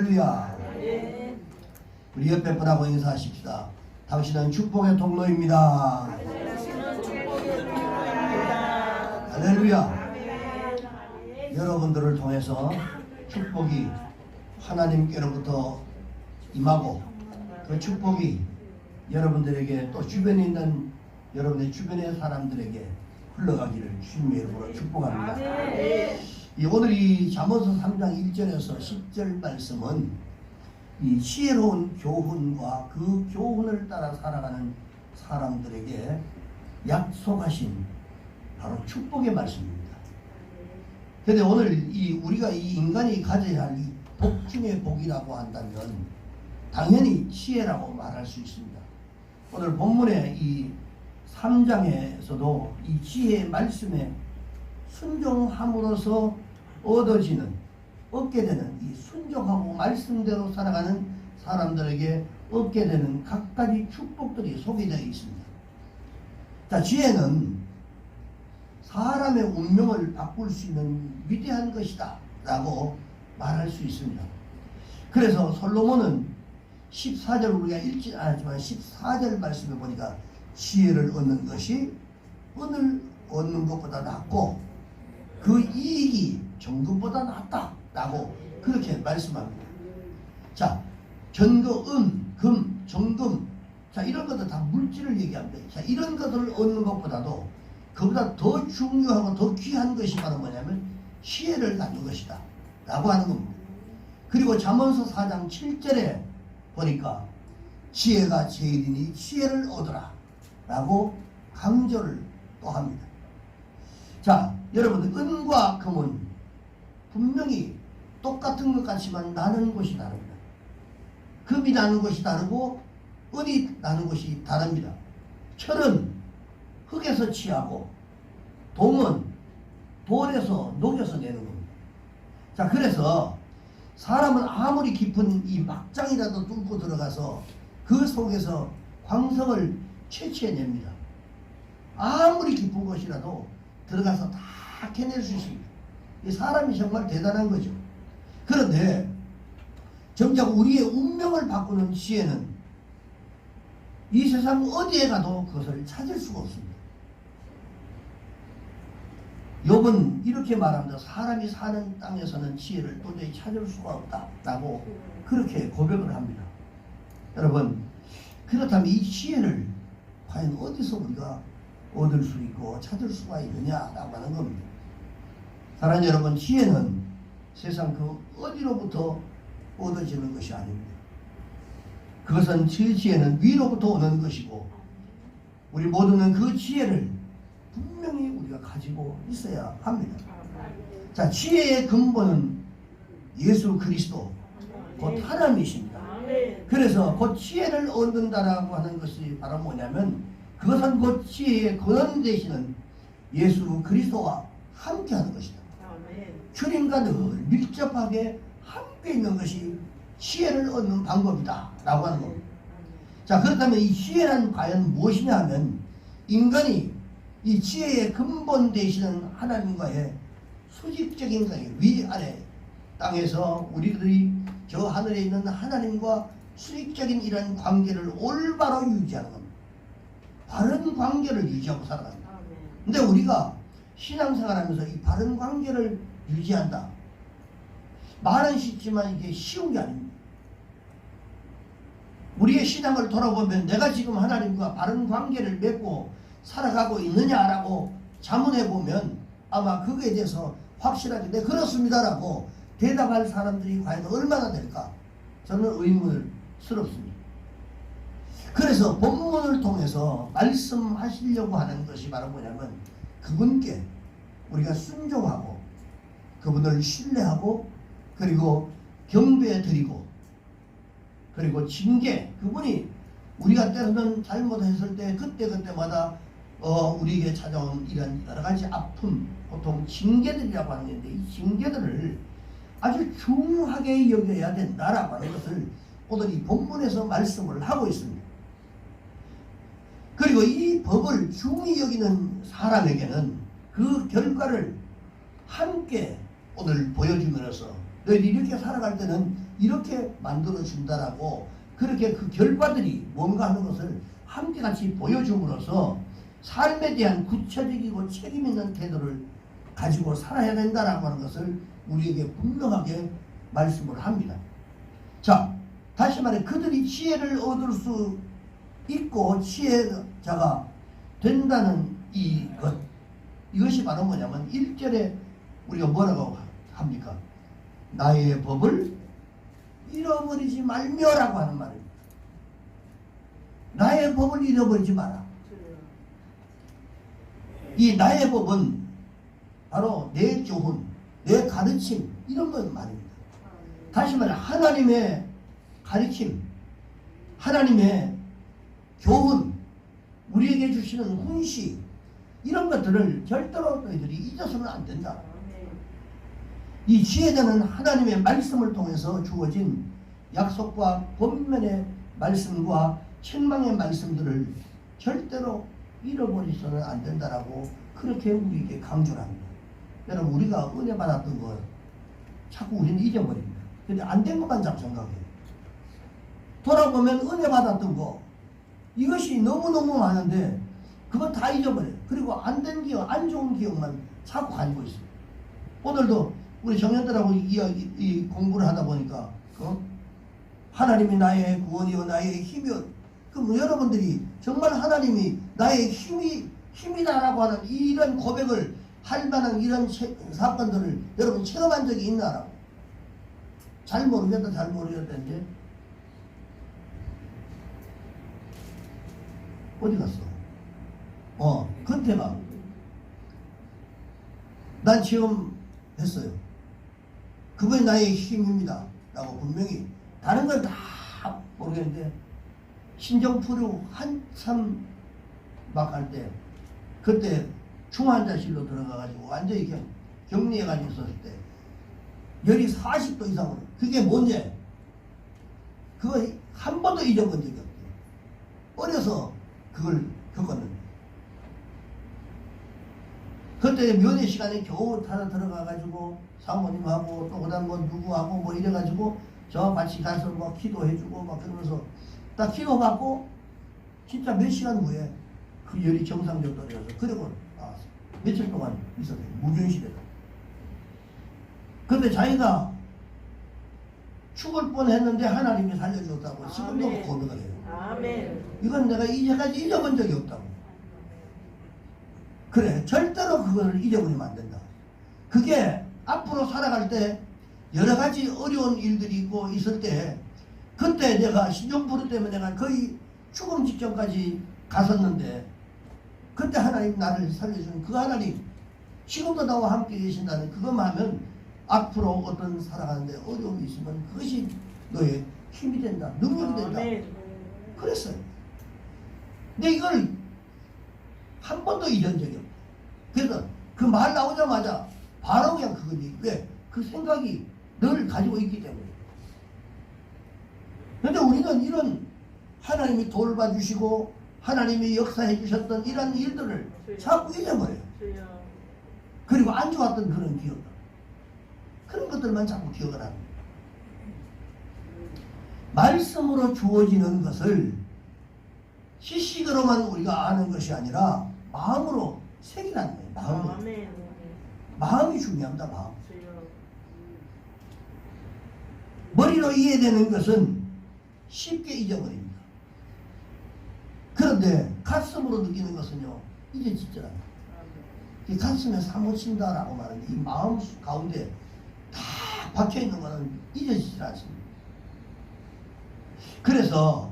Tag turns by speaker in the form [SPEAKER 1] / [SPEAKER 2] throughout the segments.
[SPEAKER 1] 할렐루야. 우리 옆에 분하고 인사하십시다. 당신은 축복의 통로입니다. 할렐루야. 여러분들을 통해서 축복이 하나님께로부터 임하고 그 축복이 여러분들에게 또 주변에 있는 여러분의 주변의 사람들에게 흘러가기를 주님의 이름으로 축복합니다. 오늘 이 잠언서 3장 1절에서 10절 말씀은 이 지혜로운 교훈과 그 교훈을 따라 살아가는 사람들에게 약속하신 바로 축복의 말씀입니다. 그런데 오늘 우리가 이 인간이 가져야 할 이 복 중의 복이라고 한다면 당연히 지혜라고 말할 수 있습니다. 오늘 본문의 이 3장에서도 이 지혜의 말씀에 순종함으로써 얻게 되는 이 순종하고 말씀대로 살아가는 사람들에게 얻게 되는 각가지 축복들이 소개되어 있습니다. 자, 지혜는 사람의 운명을 바꿀 수 있는 위대한 것이다 라고 말할 수 있습니다. 그래서 솔로몬은 14절 우리가 읽지 않았지만 14절 말씀에 보니까 지혜를 얻는 것이 은을 얻는 것보다 낫고 그 이익이 정금보다 낫다 라고 그렇게 말씀합니다. 자, 전거, 금, 정금, 자, 이런 것들 다 물질을 얘기합니다. 자, 이런 것들을 얻는 것보다도 그보다 더 중요하고 더 귀한 것이 바로 뭐냐면 지혜를 갖는 것이다 라고 하는 겁니다. 그리고 잠언서 4장 7절에 보니까 지혜가 제일이니 지혜를 얻어라 라고 강조를 또 합니다. 자, 여러분, 은과 금은 분명히 똑같은 것 같지만 나는 곳이 다릅니다. 금이 나는 곳이 다르고 은이 나는 곳이 다릅니다. 철은 흙에서 취하고 동은 돌에서 녹여서 내는 겁니다. 자, 그래서 사람은 아무리 깊은 이 막장이라도 뚫고 들어가서 그 속에서 광석을 채취해냅니다. 아무리 깊은 곳이라도 들어가서 다 캐낼 수 있습니다. 이 사람이 정말 대단한 거죠. 그런데 정작 우리의 운명을 바꾸는 지혜는 이 세상 어디에 가도 그것을 찾을 수가 없습니다. 욥은 이렇게 말합니다. 사람이 사는 땅에서는 지혜를 도저히 찾을 수가 없다라고 그렇게 고백을 합니다. 여러분, 그렇다면 이 지혜를 과연 어디서 우리가 얻을 수 있고 찾을 수가 있느냐라고 하는 겁니다. 사랑하는 여러분, 지혜는 세상 그 어디로부터 얻어지는 것이 아닙니다. 그것은 지혜는 위로부터 오는 것이고 우리 모두는 그 지혜를 분명히 우리가 가지고 있어야 합니다. 자, 지혜의 근본은 예수 그리스도 곧 하나님이십니다. 그래서 곧 지혜를 얻는다라고 하는 것이 바로 뭐냐면 그것은 곧 지혜의 근원 되시는 예수 그리스도와 함께 하는 것이다. 주님과 늘 밀접하게 함께 있는 것이 지혜를 얻는 방법이다 라고 하는 겁니다. 자, 그렇다면 이 지혜란 과연 무엇이냐 하면 인간이 이 지혜의 근본 되시는 하나님과의 수직적인 관계, 위아래 땅에서 우리들이 저 하늘에 있는 하나님과 수직적인 이런 관계를 올바로 유지하는 겁니다. 바른 관계를 유지하고 살아갑니다. 근데 우리가 신앙생활하면서 이 바른 관계를 유지한다. 말은 쉽지만 이게 쉬운 게 아닙니다. 우리의 신앙을 돌아보면 내가 지금 하나님과 바른 관계를 맺고 살아가고 있느냐라고 자문해보면 아마 그거에 대해서 확실하게 네 그렇습니다라고 대답할 사람들이 과연 얼마나 될까? 저는 의문스럽습니다. 그래서 본문을 통해서 말씀하시려고 하는 것이 바로 뭐냐면 그분께 우리가 순종하고 그분을 신뢰하고 그리고 경배드리고 그리고 징계, 그분이 우리가 때로는 잘못했을 때 그때마다 우리에게 찾아온 이런 여러 가지 아픔, 보통 징계들이라고 하는 건데 이 징계들을 아주 중하게 여겨야 된다라고 하는 것을 오늘 이 본문에서 말씀을 하고 있습니다. 그리고 이 법을 중히 여기는 사람에게는 그 결과를 함께 오늘 보여줌으로써 너희들이 이렇게 살아갈 때는 이렇게 만들어 준다라고 그렇게 그 결과들이 뭔가 하는 것을 함께같이 보여줌으로써 삶에 대한 구체적이고 책임 있는 태도를 가지고 살아야 된다라고 하는 것을 우리에게 분명하게 말씀을 합니다. 자, 다시 말해 그들이 지혜를 얻을 수 있고 지혜자가 된다는 이것이 바로 뭐냐면 1절에 우리가 뭐라고 합니까? 나의 법을 잃어버리지 말며라고 하는 말입니다. 나의 법을 잃어버리지 마라. 이 나의 법은 바로 내 교훈, 내 가르침 이런 것 말입니다. 다시 말해 하나님의 가르침, 하나님의 교훈, 우리에게 주시는 훈시 이런 것들을 절대로 너희들이 잊어서는 안 된다. 이 지혜자는 하나님의 말씀을 통해서 주어진 약속과 권면의 말씀과 책망의 말씀들을 절대로 잃어버리서는 안 된다라고 그렇게 우리에게 강조를 합니다. 여러분 우리가 은혜 받았던 걸 자꾸 우리는 잊어버립니다. 근데 안 된 것만 자꾸 생각해요. 돌아보면 은혜 받았던 거 이것이 너무너무 많은데 그거 다 잊어버려요. 그리고 안 된 기억, 안 좋은 기억만 자꾸 가지고 있어요. 오늘도 우리 청년들하고 이 공부를 하다 보니까 하나님이 나의 구원이요 나의 힘이요. 그럼 여러분들이 정말 하나님이 나의 힘이다라고 하는 이런 고백을 할 만한 이런 사건들을 여러분 체험한 적이 있나라고. 잘 모르겠다 이제 어디 갔어? 그때가 난 체험했어요. 그분이 나의 힘입니다 라고 분명히 다른 건 다 모르겠는데 신정프류 한참 막 할 때 그때 중환자실로 들어가가지고 완전히 격리해가지고 있었을 때 열이 40도 이상으로 그게 뭔지 그거 한 번도 잊어본 적이 없대요. 어려서 그걸 겪었는데 그때 면회 시간에 겨우 타러 들어가가지고 사모님하고 또 그다음 뭐 누구하고 뭐 이래가지고 저 같이 가서 뭐 기도해주고 막 그러면서 딱 기도받고 진짜 몇 시간 후에 그 열이 정상적으로 떨어져서 그리고 며칠 동안 있었대요. 무균실에서. 근데 자기가 죽을 뻔했는데 하나님이 살려줬다고 지금도 고백을 해요.
[SPEAKER 2] 아멘.
[SPEAKER 1] 이건 내가 이제까지 잊어본 적이 없다고. 그래, 절대로 그걸 잊어버리면 안 된다. 그게 앞으로 살아갈 때 여러 가지 어려운 일들이 있고 있을 때 그때 내가 신종부르 때문에 내가 거의 죽음 직전까지 갔었는데 그때 하나님 나를 살려주는 그 하나님 지금도 나와 함께 계신다는 그것만 하면 앞으로 어떤 살아가는데 어려움이 있으면 그것이 너의 힘이 된다, 능력이 된다. 그랬어요. 근데 이걸 한 번도 잊은 적이 없다. 그래서 그 말 나오자마자 바로 그냥 그거지. 왜? 그 생각이 늘 가지고 있기 때문에. 그런데 우리는 이런 하나님이 돌봐주시고 하나님이 역사해 주셨던 이런 일들을 자꾸 잊어버려요. 그리고 안 좋았던 그런 기억들. 그런 것들만 자꾸 기억을 합니다. 말씀으로 주어지는 것을 지식으로만 우리가 아는 것이 아니라 마음으로 새기라는 거예요. 마음으로. 마음이 중요합니다. 마음. 머리로 이해되는 것은 쉽게 잊어버립니다. 그런데 가슴으로 느끼는 것은요 잊어지질 않아요. 이 가슴에 사무친다라고 말하는 이 마음 가운데 다 박혀있는 것은 잊어지질 않습니다. 그래서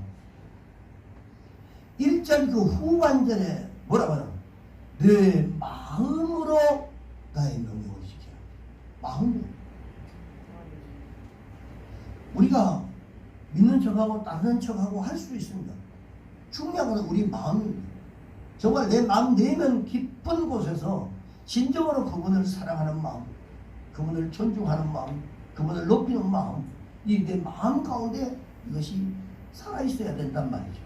[SPEAKER 1] 1절 그 후반절에 뭐라고 하나? 내 마음으로 나의 명령을 지켜라. 마음으로. 우리가 믿는 척하고 다른 척하고 할 수 있습니다. 중요한 것은 우리 마음입니다. 정말 내 마음 내면 깊은 곳에서 진정으로 그분을 사랑하는 마음, 그분을 존중하는 마음, 그분을 높이는 마음, 이 내 마음 가운데 이것이 살아있어야 된단 말이죠.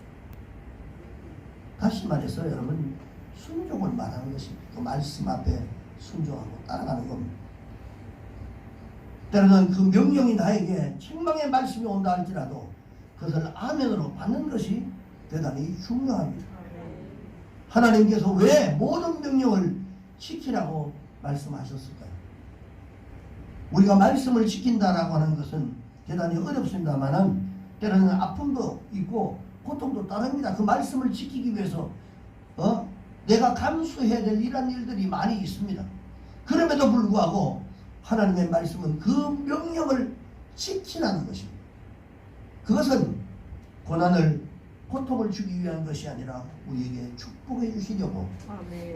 [SPEAKER 1] 다시 말해서 여러분 순종을 말하는 것입니다. 그 말씀 앞에 순종하고 따라가는 겁니다. 때로는 그 명령이 나에게 책망의 말씀이 온다 할지라도 그것을 아멘으로 받는 것이 대단히 중요합니다. 하나님께서 왜 모든 명령을 지키라고 말씀하셨을까요? 우리가 말씀을 지킨다라고 하는 것은 대단히 어렵습니다만은 때로는 아픔도 있고 고통도 따릅니다. 그 말씀을 지키기 위해서 내가 감수해야 될 이런 일들이 많이 있습니다. 그럼에도 불구하고 하나님의 말씀은 그 명령을 지키라는 것입니다. 그것은 고난을 고통을 주기 위한 것이 아니라 우리에게 축복해 주시려고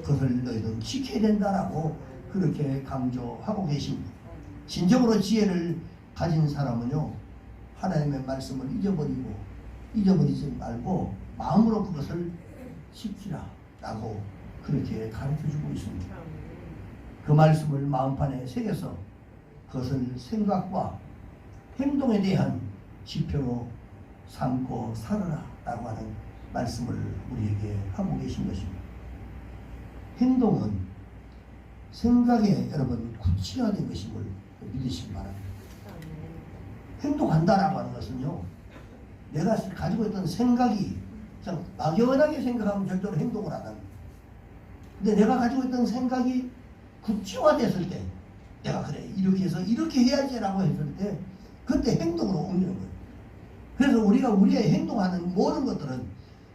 [SPEAKER 1] 그것을 너희는 지켜야 된다라고 그렇게 강조하고 계십니다. 진정으로 지혜를 가진 사람은요, 하나님의 말씀을 잊어버리지 말고 마음으로 그것을 지키라라고 그렇게 가르쳐주고 있습니다. 그 말씀을 마음판에 새겨서 그것을 생각과 행동에 대한 지표로 삼고 살아라라고 하는 말씀을 우리에게 하고 계신 것입니다. 행동은 생각에 여러분 구체화된 것임을 믿으시기 바랍니다. 행동한다라고 하는 것은요, 내가 가지고 있던 생각이 그냥 막연하게 생각하면 절대로 행동을 안 합니다. 근데 내가 가지고 있던 생각이 구체화됐을 때 내가 그래 이렇게 해서 이렇게 해야지라고 했을 때 그때 행동으로 옮기는 거예요. 그래서 우리가 우리의 행동하는 모든 것들은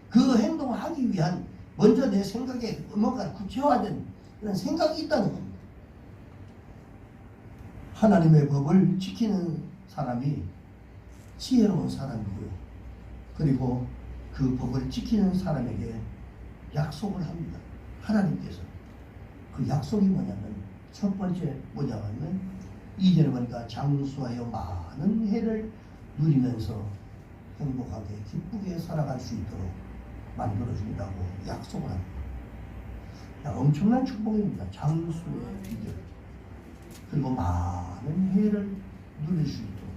[SPEAKER 1] 그 행동하기 위한 먼저 내 생각에 뭔가 구체화된 그런 생각이 있다는 겁니다. 하나님의 법을 지키는 사람이 지혜로운 사람이고요. 그리고 그 법을 지키는 사람에게 약속을 합니다. 하나님께서. 그 약속이 뭐냐면 첫 번째 뭐냐면 2절에 보니까 장수하여 많은 해를 누리면서 행복하게 기쁘게 살아갈 수 있도록 만들어준다고 약속을 합니다. 엄청난 축복입니다. 장수의 비결. 그리고 많은 해를 누릴 수 있도록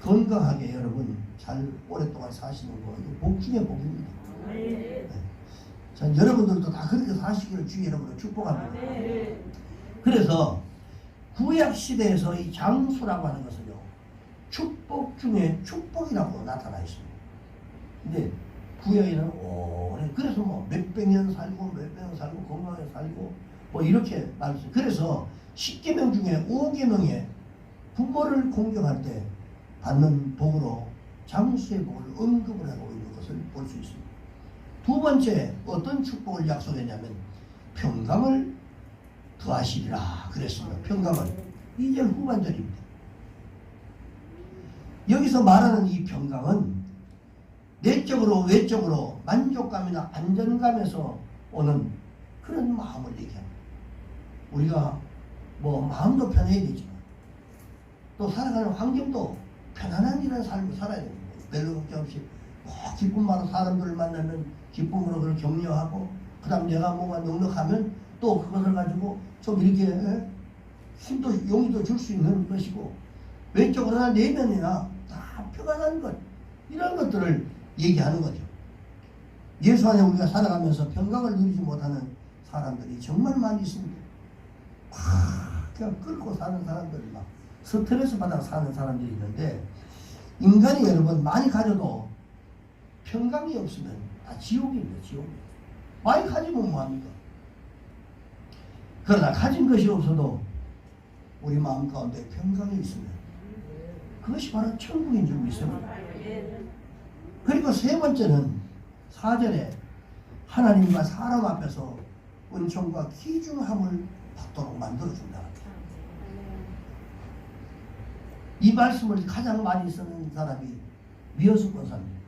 [SPEAKER 1] 건강하게 여러분 잘 오랫동안 사시는 거 이거 복 중에 복입니다. 네. 자, 여러분들도 다 그렇게 사시기를 주의 이름으로 축복합니다. 그래서 구약 시대에서 이 장수라고 하는 것은요, 축복 중에 축복이라고 나타나 있습니다. 근데 구약에는 오래 그래서 뭐 몇백 년 살고 건강하게 살고 뭐 이렇게 말했어요. 그래서 10계명 중에 5계명에 부모를 공경할 때 받는 복으로 장수의 복을 언급을 하고 있는 것을 볼 수 있습니다. 두 번째 어떤 축복을 약속했냐면 평강을 더하시리라 그랬습니다. 평강을 2절 후반절입니다. 여기서 말하는 이 평강은 내적으로 외적으로 만족감이나 안정감에서 오는 그런 마음을 얘기합니다. 우리가 뭐 마음도 편해야 되지만 또 살아가는 환경도 편안한 이런 삶을 살아야 됩니다. 별로 걱정 없이 기쁨으로 사람들을 만나면 기쁨으로 그걸 격려하고 그 다음 내가 뭔가 넉넉하면 또 그것을 가지고 좀 이렇게 힘도 용기도 줄 수 있는 것이고 외적으로나 내면이나 다 평안한 것 이런 것들을 얘기하는 거죠. 예수 안에 우리가 살아가면서 평강을 누리지 못하는 사람들이 정말 많이 있습니다. 그냥 끓고 사는 사람들 막 스트레스 받아 사는 사람들이 있는데 인간이 여러분 많이 가져도 평강이 없으면 다 지옥입니다. 지옥. 많이 가지면 뭐합니까? 그러나 가진 것이 없어도 우리 마음 가운데 평강이 있으면 그것이 바로 천국인 줄 믿습니다. 그리고 세 번째는 4절에 하나님과 사람 앞에서 은총과 귀중함을 받도록 만들어준다. 이 말씀을 가장 많이 쓰는 사람이 위어수 권사입니다.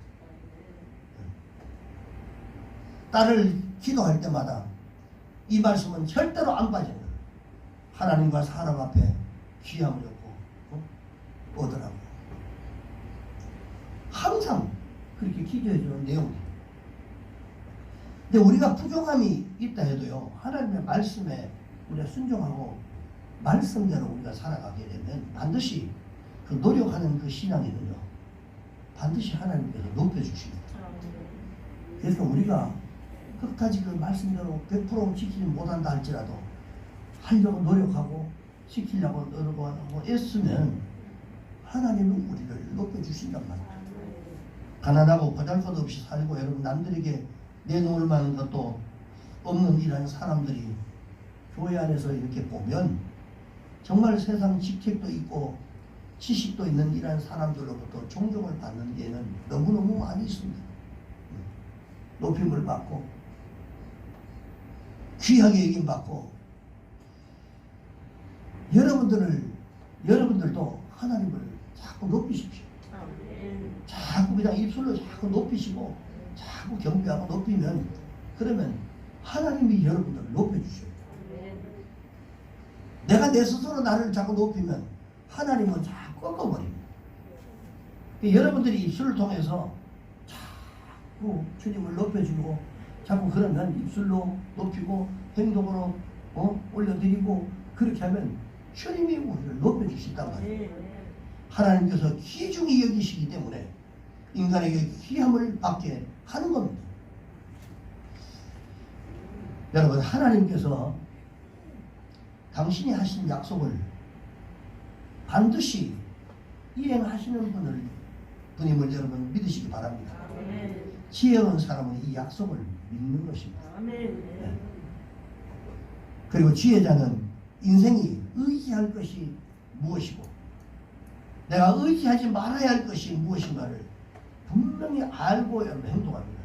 [SPEAKER 1] 딸을 기도할 때마다 이 말씀은 절대로 안 빠져요. 하나님과 사람 앞에 귀함을 얻고 얻으라고. 항상 그렇게 기도해주는 내용이에요. 근데 우리가 부족함이 있다 해도요, 하나님의 말씀에 우리가 순종하고 말씀대로 우리가 살아가게 되면 반드시 그 노력하는 그 신앙이는요, 반드시 하나님께서 높여주십니다. 그래서 우리가 끝까지 그 말씀대로 100% 지키지 못한다 할지라도 하려고 노력하고 시키려고 노력하고 애쓰면 하나님은 우리를 높여주신단 말이에요. 가난하고 보잘것없이 살고 여러분 남들에게 내놓을 만한 것도 없는 이런 사람들이 교회 안에서 이렇게 보면 정말 세상 직책도 있고 지식도 있는 이런 사람들로부터 존경을 받는 데에는 너무너무 많이 있습니다. 높임을 받고 귀하게 여김받고 여러분들도 하나님을 자꾸 높이십시오. 자꾸 그냥 입술로 자꾸 높이시고 자꾸 경배하고 높이면 그러면 하나님이 여러분들을 높여주셔요. 내가 내 스스로 나를 자꾸 높이면 하나님은 자꾸 꺾어버립니다. 여러분들이 입술을 통해서 자꾸 주님을 높여주고 자꾸 그러면 입술로 높이고 행동으로 올려드리고 그렇게 하면 주님이 우리를 높여주신단 말이에요. 하나님께서 귀중히 여기시기 때문에 인간에게 귀함을 받게 하는 겁니다. 여러분 하나님께서 당신이 하신 약속을 반드시 이행하시는 분임을 여러분 믿으시기 바랍니다. 지혜로운 사람은 이 약속을 믿는 것입니다. 네. 그리고 지혜자는 인생이 의지할 것이 무엇이고 내가 의지하지 말아야 할 것이 무엇인가를 분명히 알고 여러분 행동합니다.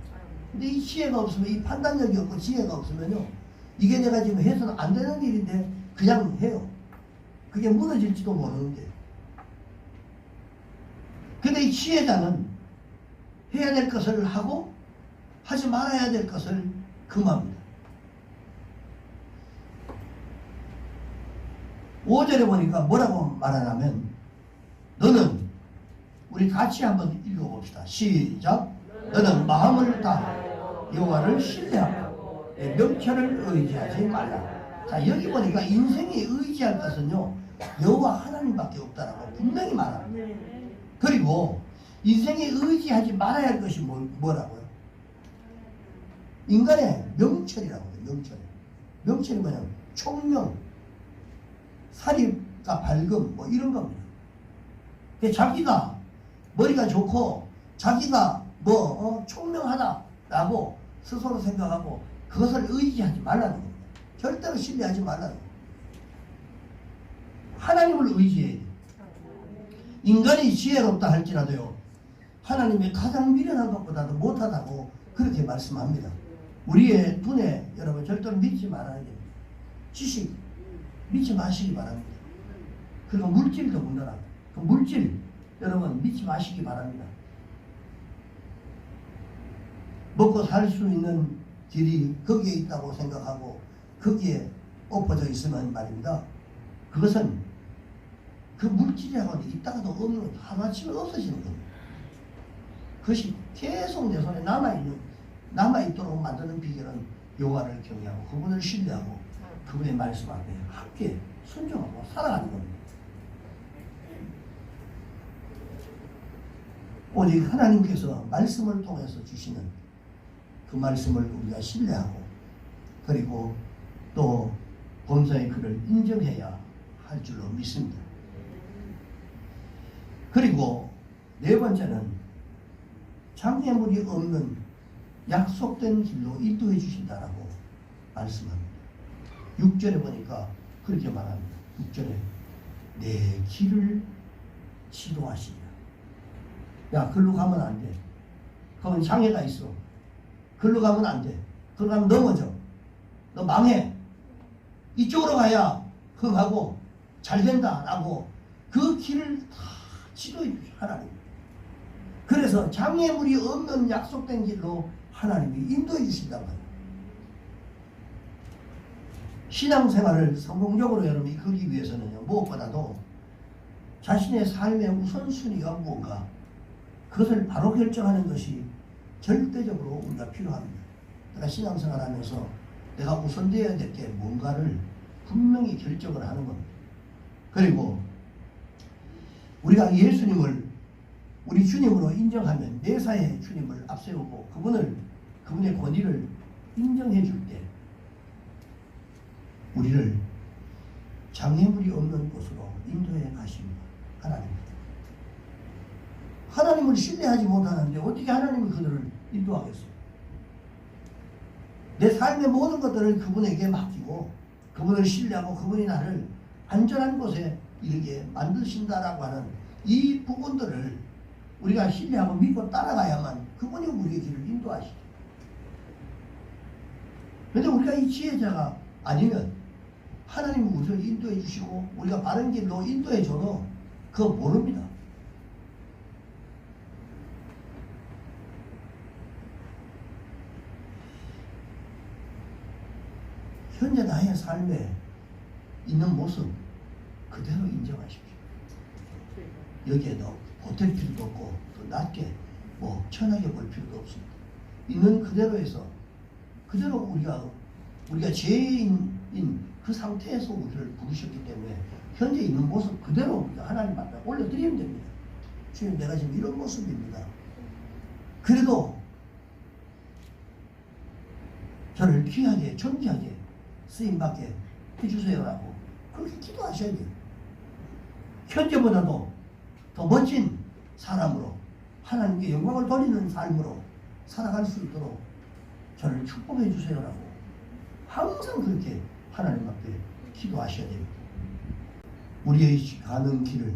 [SPEAKER 1] 근데 이 지혜가 없으면 이 판단력이 없고 지혜가 없으면요 이게 내가 지금 해서는 안 되는 일인데 그냥 해요. 그게 무너질지도 모르는데 근데 이 지혜자는 해야 될 것을 하고 하지 말아야 될 것을 금합니다. 5절에 보니까 뭐라고 말하냐면 너는 우리 같이 한번 읽어봅시다. 시작. 너는 마음을 다하여 여호와를 신뢰하고 내 명철을 의지하지 말라. 자 여기 보니까 인생에 의지할 것은요 여호와 하나님밖에 없다라고 분명히 말합니다. 그리고 인생에 의지하지 말아야 할 것이 뭐라고요? 인간의 명철이라고 해요. 명철. 명철이 뭐냐면 총명, 사립과 밝음 뭐 이런 겁니다. 자기가 머리가 좋고 자기가 총명하다라고 스스로 생각하고 그것을 의지하지 말라는 겁니다. 절대로 신뢰하지 말라는 겁니다. 하나님을 의지해야 돼요. 인간이 지혜롭다 할지라도요 하나님의 가장 미련한 것보다도 못하다고 그렇게 말씀합니다. 우리의 두뇌 여러분 절대로 믿지 말아야 됩니다. 지식 믿지 마시기 바랍니다. 그리고 물질도 문제라. 그 물질 여러분 믿지 마시기 바랍니다. 먹고 살 수 있는 길이 거기에 있다고 생각하고 거기에 엎어져 있으면 말입니다. 그것은 그 물질이라고는 있다가도 없는 하루아침에 없어지는 겁니다. 그것이 계속 내 손에 남아있도록 만드는 비결은 여호와를 경외하고 그분을 신뢰하고 그분의 말씀 앞에 함께 순종하고 살아가는 겁니다. 오직 하나님께서 말씀을 통해서 주시는 그 말씀을 우리가 신뢰하고 그리고 또 범사의 그를 인정해야 할 줄로 믿습니다. 그리고 네 번째는 장애물이 없는 약속된 길로 인도해 주신다라고 말씀합니다. 6절에 보니까 그렇게 말합니다. 6절에 내 길을 지도하시리라. 야, 글로 가면 안 돼. 거기 장애가 있어. 글로 가면 안 돼. 글로 가면 넘어져. 너 망해. 이쪽으로 가야 흥하고 잘 된다라고 그 길을 다 지도해 주셔 하나님. 그래서 장애물이 없는 약속된 길로 하나님이 인도해 주신단 말이에요. 신앙생활을 성공적으로 여러분이 이끌기 위해서는요 무엇보다도 자신의 삶의 우선순위가 무엇인가 그것을 바로 결정하는 것이 절대적으로 우리가 필요합니다. 내가 신앙생활 하면서 내가 우선되어야 될 게 뭔가를 분명히 결정을 하는 겁니다. 그리고 우리가 예수님을 우리 주님으로 인정하면 내사의 주님을 앞세우고 그분의 권위를 인정해 줄 때 우리를 장애물이 없는 곳으로 인도해 가십니다. 하나님. 하나님을 신뢰하지 못하는데 어떻게 하나님이 그들을 인도하겠어요? 내 삶의 모든 것들을 그분에게 맡기고 그분을 신뢰하고 그분이 나를 안전한 곳에 이르게 만드신다라고 하는 이 부분들을 우리가 신뢰하고 믿고 따라가야만 그분이 우리의 길을 인도하시죠. 그런데 우리가 이 지혜자가 아니면 하나님이 우리를 인도해 주시고 우리가 바른 길로 인도해 줘도 그거 모릅니다. 현재 나의 삶에 있는 모습 그대로 인정하십시오. 여기에 더 보탤 필요도 없고 더 낮게 천하게 볼 필요도 없습니다. 있는 그대로에서 그대로 우리가 죄인인 그 상태에서 우리를 부르셨기 때문에 현재 있는 모습 그대로 우리가 하나님 앞에 올려드리면 됩니다. 주님, 내가 지금 이런 모습입니다. 그래도 저를 귀하게 존귀하게 쓰임받게 해주세요라고 그렇게 기도하셔야 돼요. 현재보다도 더 멋진 사람으로 하나님께 영광을 돌리는 삶으로 살아갈 수 있도록 저를 축복해 주세요라고 항상 그렇게 하나님 앞에 기도하셔야 됩니다. 우리의 가는 길을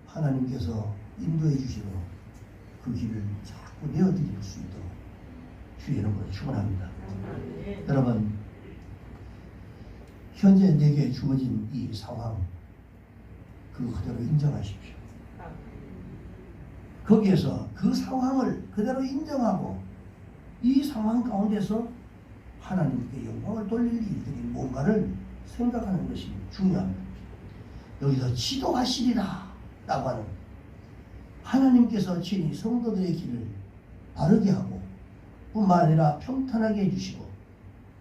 [SPEAKER 1] 하나님께서 인도해 주시도록 그 길을 자꾸 내어드릴 수 있도록 주의 이름으로 축원합니다. 여러분, 현재 내게 주어진 이 상황 그 그대로 인정하십시오. 거기에서 그 상황을 그대로 인정하고 이 상황 가운데서 하나님께 영광을 돌릴 일들이 뭔가를 생각하는 것이 중요합니다. 여기서 지도하시리라 라고 하는 하나님께서 친히 성도들의 길을 바르게 하고 뿐만 아니라 평탄하게 해주시고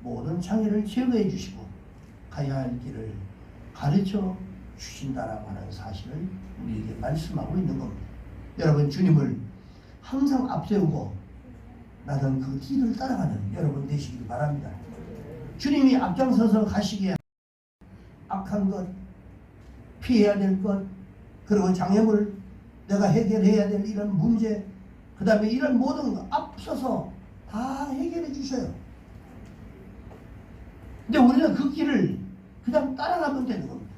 [SPEAKER 1] 모든 장애를 제거해 주시고 가야 할 길을 가르쳐 주신다라고 하는 사실을 우리에게 말씀하고 있는 겁니다. 여러분, 주님을 항상 앞세우고 나는 그 길을 따라가는 여러분 되시길 바랍니다. 주님이 앞장서서 가시기에 악한 것, 피해야 될 것, 그리고 장애물, 내가 해결해야 될 이런 문제, 그 다음에 이런 모든 것 앞서서 다 해결해 주셔요. 근데 우리는 그 길을 그냥 따라가면 되는 겁니다.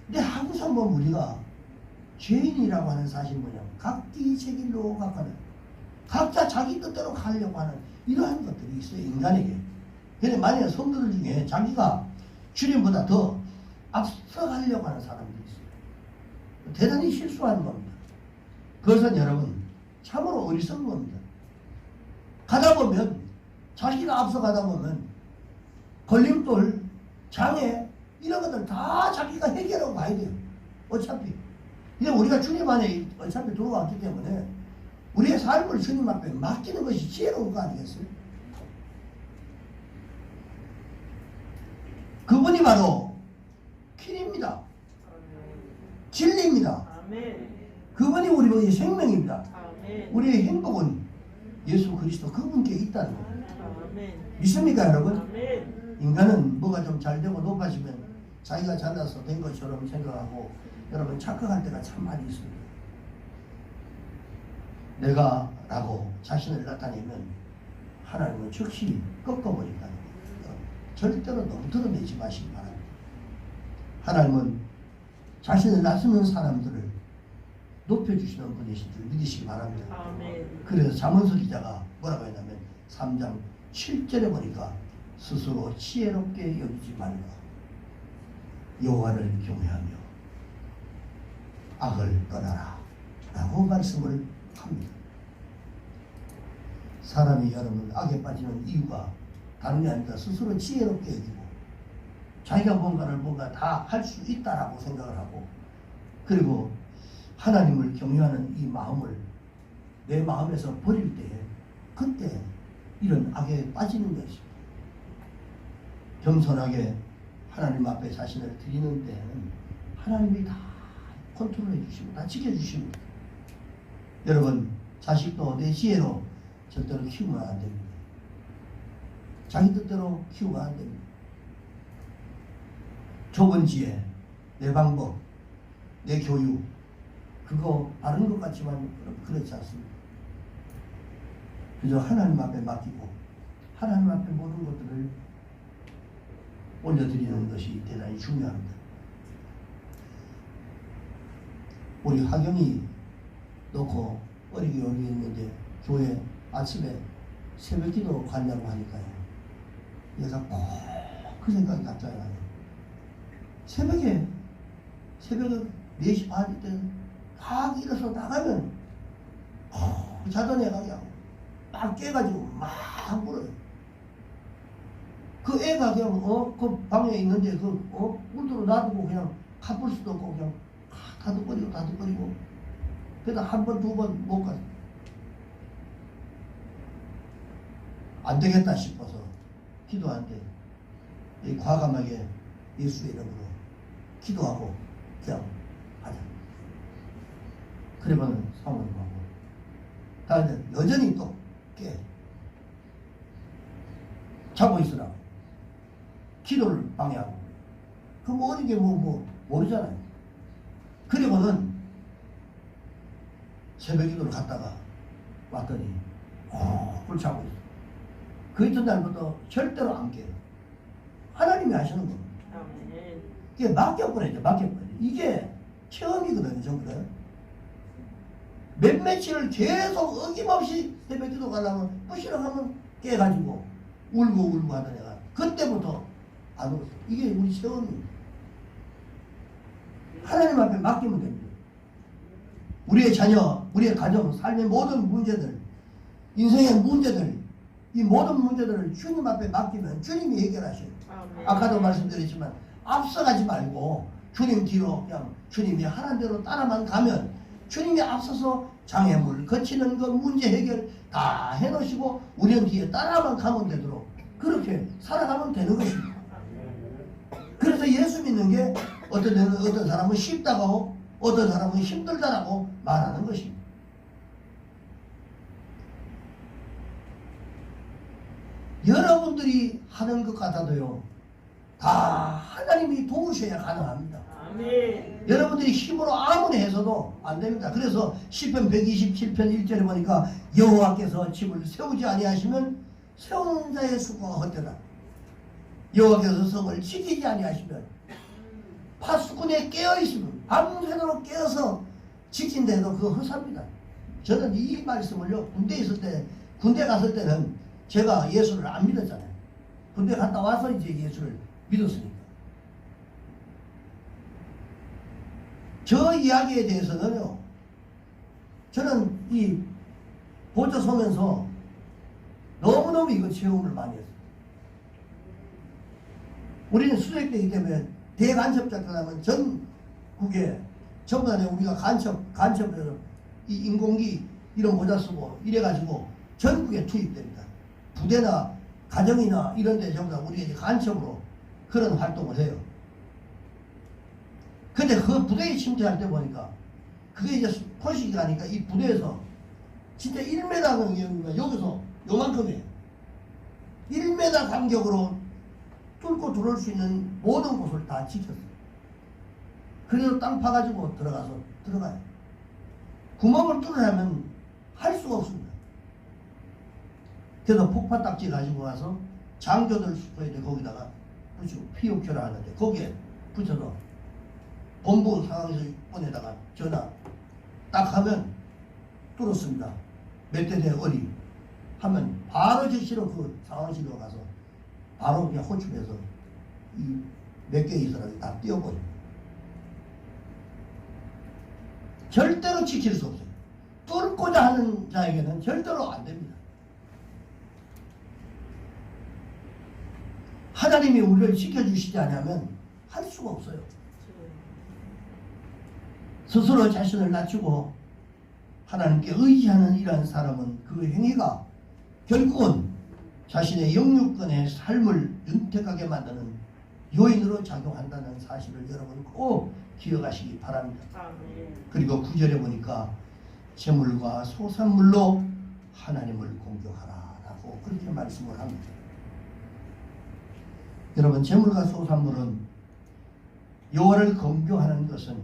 [SPEAKER 1] 근데 항상 보면 우리가 죄인이라고 하는 사실 뭐냐면 각기 제 길로 가가는 각자 자기 뜻대로 가려고 하는 이러한 것들이 있어요, 인간에게. 그런데 만약에 성도들 중에 자기가 주님보다 더 앞서가려고 하는 사람들이 있어요. 대단히 실수하는 겁니다. 그것은 여러분 참으로 어리석은 겁니다. 가다 보면 자기가 앞서가다 보면 걸림돌, 장애 이런 것들 다 자기가 해결하고 가야 돼요. 어차피. 근데 우리가 주님 안에 어차피 들어왔기 때문에 우리의 삶을 주님 앞에 맡기는 것이 지혜로운 거 아니겠어요? 그분이 바로 길입니다. 진리입니다. 그분이 우리의 생명입니다. 우리의 행복은 예수 그리스도 그분께 있다는 겁니다. 믿습니까, 여러분? 인간은 뭐가 좀 잘 되고 높아지면 자기가 잘나서 된 것처럼 생각하고 여러분 착각할 때가 참 많이 있습니다. 내가 라고 자신을 나타내면 하나님은 즉시 꺾어버린다는 겁니다. 절대로 너무 드러내지 마시기 바랍니다. 하나님은 자신을 낮추는 사람들을 높여주시는 분이신 줄 믿으시기 바랍니다. 아멘. 그래서 잠언서 기자가 뭐라고 했냐면 3장 7절에 보니까 스스로 지혜롭게 여기지 말고 여호와를 경외하며 악을 떠나라 라고 말씀을 합니다. 사람이 여러분 악에 빠지는 이유가 다른 게 아니라 스스로 지혜롭게 여기고 자기가 뭔가 다 할 수 있다라고 생각을 하고 그리고 하나님을 경외하는 이 마음을 내 마음에서 버릴 때 그때 이런 악에 빠지는 것입니다. 겸손하게 하나님 앞에 자신을 드리는 때는 하나님이 다 컨트롤해 주시고 다 지켜주십니다. 여러분 자식도 내 지혜로 절대로 키우면 안 됩니다. 자기 뜻대로 키우면 안 됩니다. 좁은 지혜, 내 방법, 내 교육, 그거 바른 것 같지만 그렇지 않습니다. 그저 하나님 앞에 맡기고 하나님 앞에 모든 것들을 올려드리는 것이 대단히 중요합니다. 우리 하경이 놓고 어리게 있는데 교회 아침에 새벽 기도 가려고 하니까요. 얘가 꼭 그 생각이 갑자기 나요. 새벽에 4시 반 때 막 일어서 나가면 자던 애가 그냥 막 깨가지고 막 울어요. 그 애가 그냥 그 방에 있는데 물들어 놔두고 그냥 가볼 수도 없고 그냥 다독거리고 그래도 한 번, 두 번 못 가요. 안 되겠다 싶어서 기도하는데 과감하게 예수의 이름으로 기도하고 그냥 하자. 그러면 사모님하고 다음에 여전히 또 깨. 자고 있으라고. 기도를 방해하고. 그럼 어디 게 모르잖아요. 그리고는 새벽 기도를 갔다가 왔더니 꿀 자고 있어. 그 이튿날부터 절대로 안 깨요. 하나님이 하시는 겁니다. 이게 맡겨버려야죠. 이게 체험이거든요. 전부 몇 며칠을 계속 어김없이 새벽 기도 가려면 부시럭하면 깨가지고 울고 하던 애가 그때부터 안 울었어. 이게 우리 체험입니다. 하나님 앞에 맡기면 됩니다. 우리의 자녀, 우리의 가정, 삶의 모든 문제들, 인생의 문제들, 이 모든 문제들을 주님 앞에 맡기면 주님이 해결하셔요. 아까도 말씀드렸지만 앞서가지 말고 주님 뒤로 그냥 주님이 하라는 대로 따라만 가면 주님이 앞서서 장애물 거치는 그 문제 해결 다 해놓으시고 우리는 뒤에 따라만 가면 되도록 그렇게 살아가면 되는 것입니다. 그래서 예수 믿는 게 어떤 사람은 쉽다고 어떤 사람은 힘들다라고 말하는 것입니다. 여러분들이 하는 것 같아도요 다 하나님이 도우셔야 가능합니다. 아멘. 여러분들이 힘으로 아무리 해서도 안 됩니다. 그래서 시편 127편 1절에 보니까 여호와께서 집을 세우지 아니하시면 세우는 자의 수고가 헛되다. 여호와께서 성을 지키지 아니하시면 파수꾼에 깨어있으면 밤새도록 깨어서 지킨데도 그거 헛삽니다. 저는 이 말씀을요 군대 갔을 때는 제가 예수를 안 믿었잖아요. 군대 갔다 와서 이제 예수를 믿었으니까. 저 이야기에 대해서는요, 저는 이 보조 서면서 너무너무 이거 체험을 많이 했어요. 우리는 수색되기 때문에 대간첩작전 하면 전국에 전부 다 우리가 간첩에서 이 인공기 이런 모자 쓰고 이래가지고 전국에 투입됩니다. 부대나 가정이나 이런 데 전부 다 우리가 이제 간첩으로 그런 활동을 해요. 근데 그 부대에 침투할 때 보니까 그게 이제 포식이 가니까 이 부대에서 진짜 1m는 여기서 요만큼이에요. 1m 간격으로 뚫고 들어올 수 있는 모든 곳을 다 지켰어요. 그래서 땅 파가지고 들어가요. 구멍을 뚫으려면 할 수가 없습니다. 그래서 폭파딱지 가지고 가서 장교들 숙소에 거기다가 붙이고 피우표를 하는데 거기에 붙여서 본부 상황에서 보내다가 전화 딱 하면 뚫었습니다. 몇 대대 어리 하면 바로 즉시로 그 상황실로 가서 바로 그냥 호출해서 이 몇 개의 사람이 다 뛰어버립니다. 절대로 지킬 수 없어요. 뚫고자 하는 자에게는 절대로 안 됩니다. 하나님이 우리를 지켜주시지 않으면 할 수가 없어요. 스스로 자신을 낮추고 하나님께 의지하는 이러한 사람은 그 행위가 결국은 자신의 영육권의 삶을 윤택하게 만드는 요인으로 작용한다는 사실을 여러분 꼭 기억하시기 바랍니다. 그리고 9절에 보니까 재물과 소산물로 하나님을 공경하라 라고 그렇게 말씀을 합니다. 여러분 재물과 소산물은 여호와를 공경하는 것은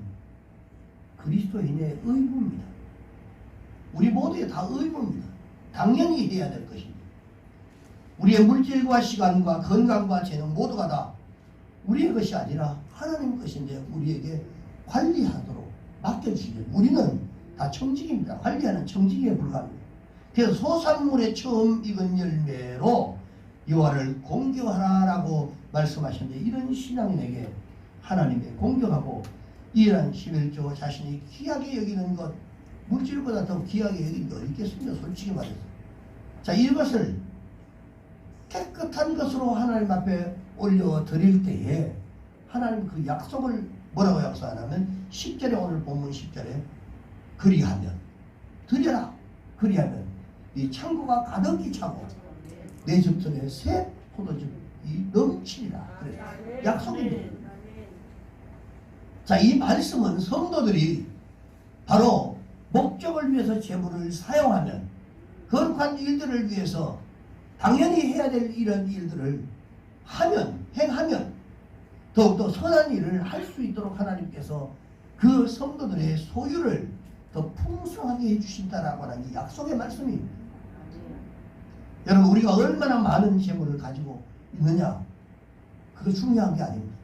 [SPEAKER 1] 그리스도인의 의무입니다. 우리 모두의 다 의무입니다. 당연히 해야 될 것입니다. 우리의 물질과 시간과 건강과 재능 모두가 다 우리의 것이 아니라 하나님 것인데 우리에게 관리하도록 맡겨주시면 우리는 다 청직입니다. 관리하는 청직에 불과합니다. 그래서 소산물에 처음 익은 열매로 여호와를 공경하라라고 말씀하셨는데 이런 신앙인에게 하나님의 공경하고 이러한 11조 자신이 귀하게 여기는 것 물질보다 더 귀하게 여기는 게 어디 있겠습니까? 솔직히 말해서. 자, 이것을 깨끗한 것으로 하나님 앞에 올려드릴 때에 하나님 그 약속을 뭐라고 약속하냐면 10절에 오늘 본문 10절에 그리하면 드려라 그리하면 이 창고가 가득히 차고 내 집전에 새 포도즙이 넘치리라. 그래 약속입니다. 자, 이 말씀은 성도들이 바로 목적을 위해서 재물을 사용하면 거룩한 일들을 위해서 당연히 해야 될 이런 일들을 하면 행하면 더욱더 선한 일을 할 수 있도록 하나님께서 그 성도들의 소유를 더 풍성하게 해주신다라고 하는 이 약속의 말씀입니다. 여러분 우리가 얼마나 많은 재물을 가지고 있느냐 그거 중요한 게 아닙니다.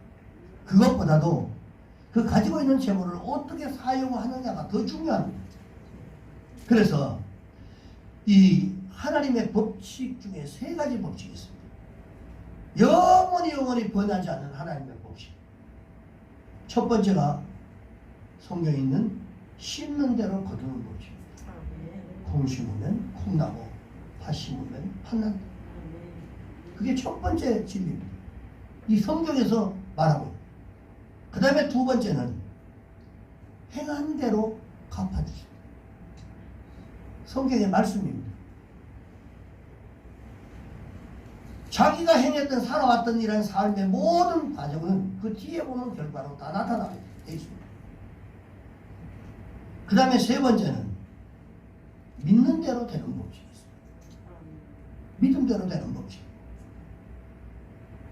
[SPEAKER 1] 그것보다도 그 가지고 있는 재물을 어떻게 사용하느냐가 더 중요합니다. 그래서 이 하나님의 법칙 중에 세 가지 법칙이 있습니다. 영원히 변하지 않는 하나님의 법칙. 첫 번째가 성경에 있는 심는 대로 거두는 법칙입니다. 콩 심으면 콩 나고 팥 심으면 팥 난다. 그게 첫 번째 진리입니다. 이 성경에서 말하고 있습니다. 그 다음에 두 번째는 행한 대로 갚아주십니다. 성경의 말씀입니다. 자기가 행했던 살아왔던 이런 삶의 모든 과정은 그 뒤에 보는 결과로 다 나타나게 되어 있습니다. 그 다음에 세 번째는 믿는 대로 되는 법칙이 있습니다. 믿음대로 되는 법칙.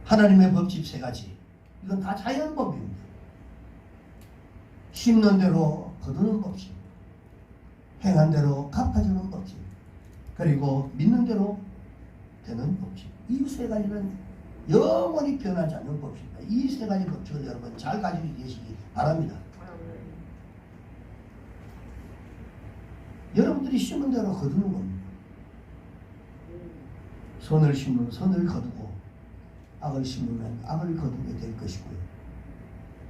[SPEAKER 1] 하나님의 법칙 세 가지. 이건 다 자연법입니다. 심는 대로 거두는 법칙, 행한 대로 갚아주는 법칙, 그리고 믿는 대로 되는 법칙. 이 세 가지는 영원히 변하지 않는 법칙입니다. 이 세 가지 법칙을 여러분 잘 가지고 계시기 바랍니다. 여러분들이 심은 대로 거두는 겁니다. 선을 심으면 선을 거두고 악을 심으면 악을 거두게 될 것이고요.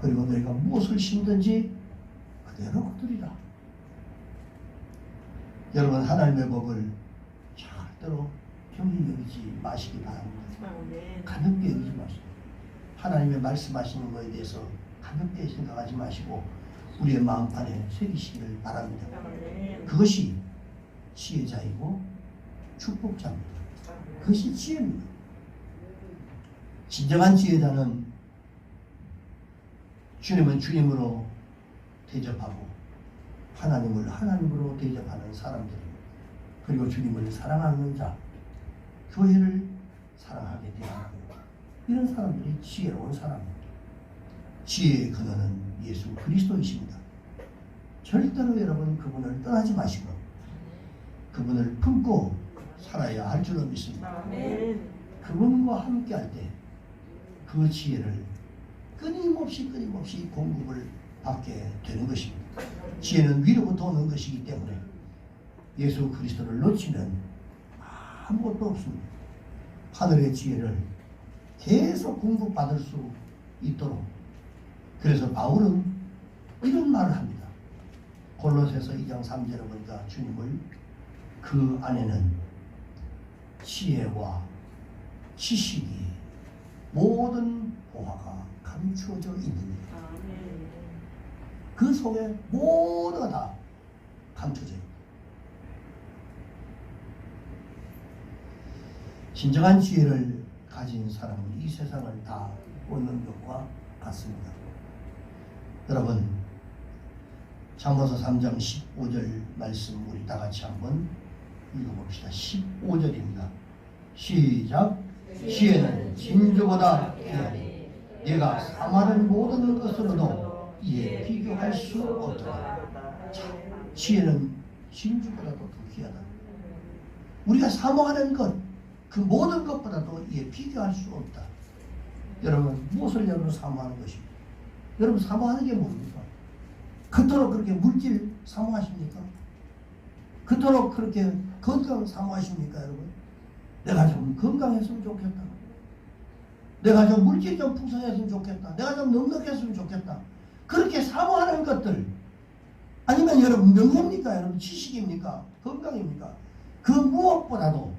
[SPEAKER 1] 그리고 너희가 무엇을 심든지 그대로 거두리라. 여러분 하나님의 법을 절대로 경히 여기지 마시기 바랍니다. 가볍게 여기지 마시고 하나님의 말씀하시는 것에 대해서 가볍게 생각하지 마시고 우리의 마음판에 새기시기를 바랍니다. 그것이 지혜자이고 축복자입니다. 그것이 지혜입니다. 진정한 지혜자는 주님은 주님으로 대접하고 하나님을 하나님으로 대접하는 사람들입니다. 그리고 주님을 사랑하는 자, 교회를 사랑하게 되는 이런 사람들이 지혜로운 사람입니다. 지혜의 근원은 예수 그리스도이십니다. 절대로 여러분 그분을 떠나지 마시고 그분을 품고 살아야 할 줄로 믿습니다. 그분과 함께 할 때 그 지혜를 끊임없이 공급을 받게 되는 것입니다. 지혜는 위로부터 오는 것이기 때문에 예수 그리스도를 놓치면 아무것도 없습니다. 하늘의 지혜를 계속 공급받을 수 있도록. 그래서 바울은 이런 말을 합니다. 골로새서 2장 3절에 보니까 주님을 그 안에는 지혜와 지식이 모든 보화가 감추어져 있느니라. 그 속에 모두가 다 감춰져 있다. 진정한 지혜를 가진 사람은 이 세상을 다 얻는 것과 같습니다. 여러분 잠언서 3장 15절 말씀 우리 다 같이 한번 읽어봅시다. 15절입니다. 시작. 지혜는 진주보다 귀하니 얘가 사모하는 모든 것으로도 이에 비교할 수 없더라. 자, 지혜는 진주보다도 더 귀하다. 우리가 사모하는 것, 그 모든 것보다도 이에 비교할 수 없다. 여러분, 무엇을 여러분 사모하는 것입니까? 여러분 사모하는 게 뭡니까? 그토록 그렇게 물질 사모하십니까? 그토록 그렇게 건강 사모하십니까, 여러분? 내가 좀 건강했으면 좋겠다. 내가 좀 물질이 좀 풍성했으면 좋겠다. 내가 좀 넉넉했으면 좋겠다. 그렇게 사모하는 것들, 아니면 여러분 명예입니까? 여러분 지식입니까? 건강입니까? 그 무엇보다도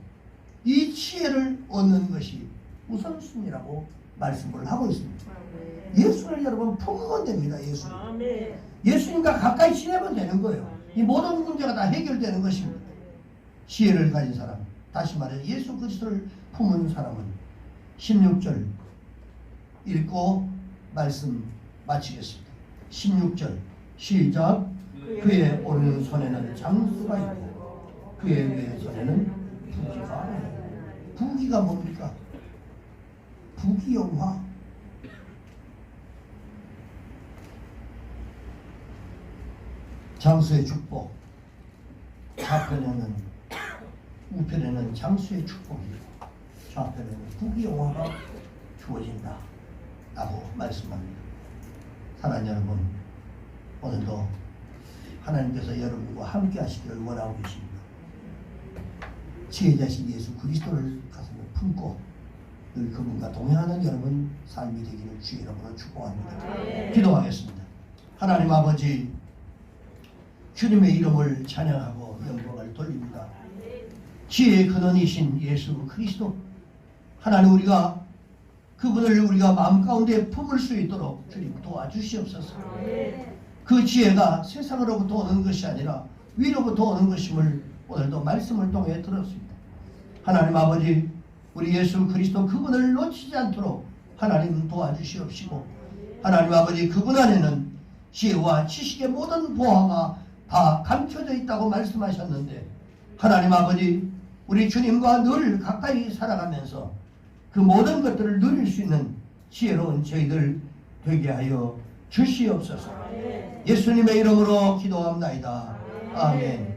[SPEAKER 1] 이 지혜를 얻는 것이 우선순위라고 말씀을 하고 있습니다. 예수를 여러분 품으면 됩니다. 예수님과 가까이 지내면 되는 거예요. 이 모든 문제가 다 해결되는 것입니다. 지혜를 가진 사람, 다시 말해 예수 그리스도를 품은 사람은 16절 읽고 말씀 마치겠습니다. 16절 시작. 그의 오른손에는 장수가 있고 그의 왼손에는 부귀가 있고. 부귀가 뭡니까? 부귀영화. 장수의 축복, 좌편에는 우편에는 장수의 축복이고 좌편에는 부귀영화가 주어진다 라고 말씀합니다. 사랑하는 여러분, 오늘도 하나님께서 여러분과 함께 하시기를 원하고 계십니다. 지혜자신 예수 그리스도를 가슴에 품고 늘 그분과 동행하는 여러분 삶이 되기를 주의 이름으로 축복합니다. 기도하겠습니다. 하나님 아버지, 주님의 이름을 찬양하고 영광을 돌립니다. 지혜의 근원이신 예수 그리스도, 하나님 우리가 그분을 우리가 마음 가운데 품을 수 있도록 주님 도와주시옵소서. 그 지혜가 세상으로부터 오는 것이 아니라 위로부터 오는 것임을 오늘도 말씀을 통해 들었습니다. 하나님 아버지, 우리 예수 그리스도 그분을 놓치지 않도록 하나님 도와주시옵시고, 하나님 아버지 그분 안에는 지혜와 지식의 모든 보화가 다 감춰져 있다고 말씀하셨는데, 하나님 아버지 우리 주님과 늘 가까이 살아가면서 그 모든 것들을 누릴 수 있는 지혜로운 저희들 되게 하여 주시옵소서. 예수님의 이름으로 기도합나이다. 아멘.